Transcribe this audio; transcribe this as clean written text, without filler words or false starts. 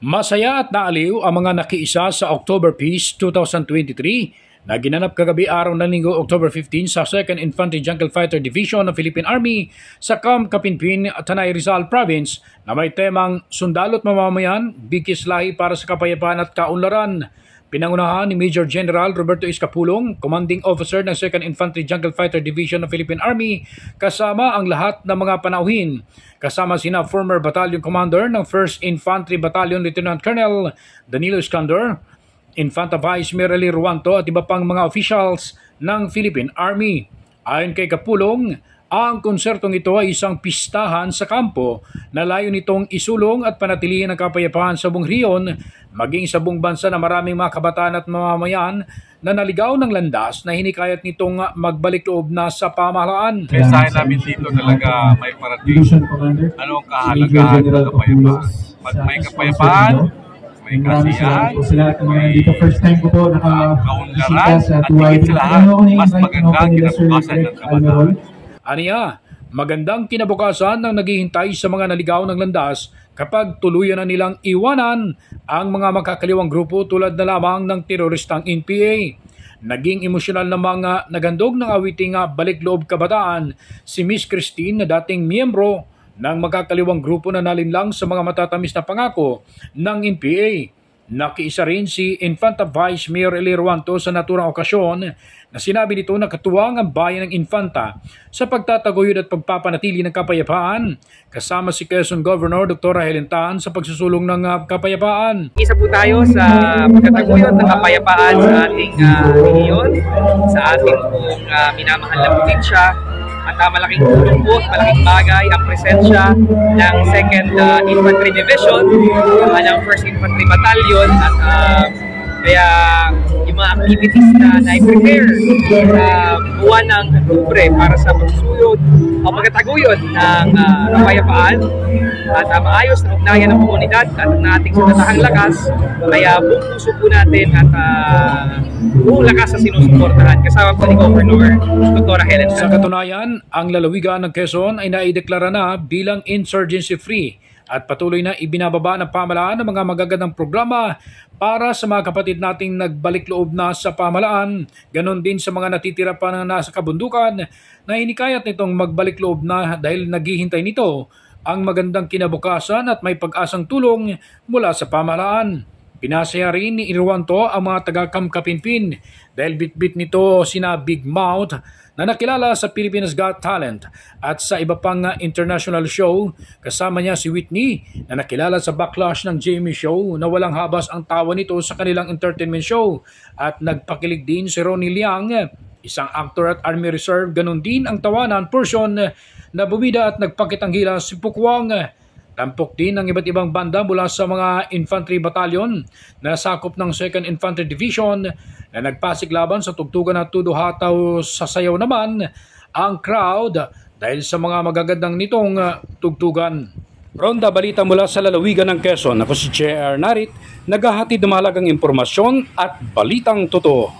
Masaya at naaliw ang mga nakiisa sa October Peace 2023 na ginanap kagabi araw ng Linggo, October 15 sa 2nd Infantry Jungle Fighter Division ng Philippine Army sa Camp Kapinpin, Tanay Rizal Province na may temang Sundalo't Mamamayan, Bigkis Lahi para sa Kapayapaan at Kaunlaran. Pinangunahan ni Major General Roberto Iscapulong, Commanding Officer ng 2nd Infantry Jungle Fighter Division ng Philippine Army, kasama ang lahat ng mga panauhin. Kasama sina former Battalion Commander ng 1st Infantry Battalion Lieutenant Colonel Danilo Iskandar, Infanta Vice Merely Ruanto at iba pang mga officials ng Philippine Army. Ayon kay Kapulong, ang konsertong ito ay isang pistahan sa kampo na layo nitong isulong at panatilihin ang kapayapaan sa buong riyon, maging sa buong bansa na maraming mga kabataan at mamamayan na naligaw ng landas na hinikayat nitong magbalik loob na sa pamahalaan. Mensahe namin dito talaga may parating anong kahalagahan ng kapayapaan. Pag may kapayapaan, may kasiyahan, may kaunlaran, at higit sa lahat, mas magandang kinabukasan ng kabataan. Aniya, magandang kinabukasan ng naghihintay sa mga naligaw ng landas kapag tuluyan na nilang iwanan ang mga makakaliwang grupo tulad na lamang ng teroristang NPA. Naging emosyonal na mga nagandog ng awiting Balik Loob Kabataan si Miss Christine na dating miyembro ng makakaliwang grupo na nalinlang sa mga matatamis na pangako ng NPA. Nakiisa rin si Infanta Vice Mayor Eli Ruanto sa naturang okasyon na sinabi nito na katuwang ang bayan ng Infanta sa pagtataguyod at pagpapanatili ng kapayapaan, kasama si Quezon Governor Dr. Helen Tan sa pagsusulong ng kapayapaan. Isa po tayo sa pagtataguyod ng kapayapaan sa ating rehiyon, sa ating pong minamahal na probinsya. At malaking tulong po, malaking bagay ang presensya ng 2nd Infantry Division, ng 1st Infantry Battalion at kaya yung mga activities na na-prepare sa buwan ng Oktubre para sa pagsusulod o pagtataguyod ng kapayapaan at maayos na ugnayan ng komunidad at ng ating sinatahang lakas. Kaya buong puso po natin at buong lakas na sinusuportahan kasama po ni Governor Dr. Helen. Sa katunayan, ang lalawigan ng Quezon ay naideklara na bilang insurgency-free at patuloy na ibinababa ng pamahalaan ng mga magagandang programa para sa mga kapatid nating nagbalik loob na sa pamahalaan. Ganon din sa mga natitira pa na nasa kabundukan na hinikayat nitong magbalik loob na dahil naghihintay nito ang magandang kinabukasan at may pag-asang tulong mula sa pamahalaan. Pinasaya rin ni Irwanto ang mga taga-Camp Kapinpin dahil bitbit nito sina Big Mouth na nakilala sa Pilipinas Got Talent at sa iba pang international show. Kasama niya si Whitney na nakilala sa backlash ng Jamie Show na walang habas ang tawa nito sa kanilang entertainment show. At nagpakilig din si Ronnie Liang, isang actor at Army Reserve. Ganon din ang tawanan portion na bumida at nagpakitanghila si Pukwang. Tampok din ang iba't ibang banda mula sa mga infantry battalion na sakop ng 2nd Infantry Division na nagpasiglaban sa tugtugan at tuduhataw. Sa sayaw naman ang crowd dahil sa mga magagandang nitong tugtugan. Ronda balita mula sa lalawigan ng Quezon. Ako si J.R. Narit, naghahatid ng mahalagang impormasyon at balitang totoo.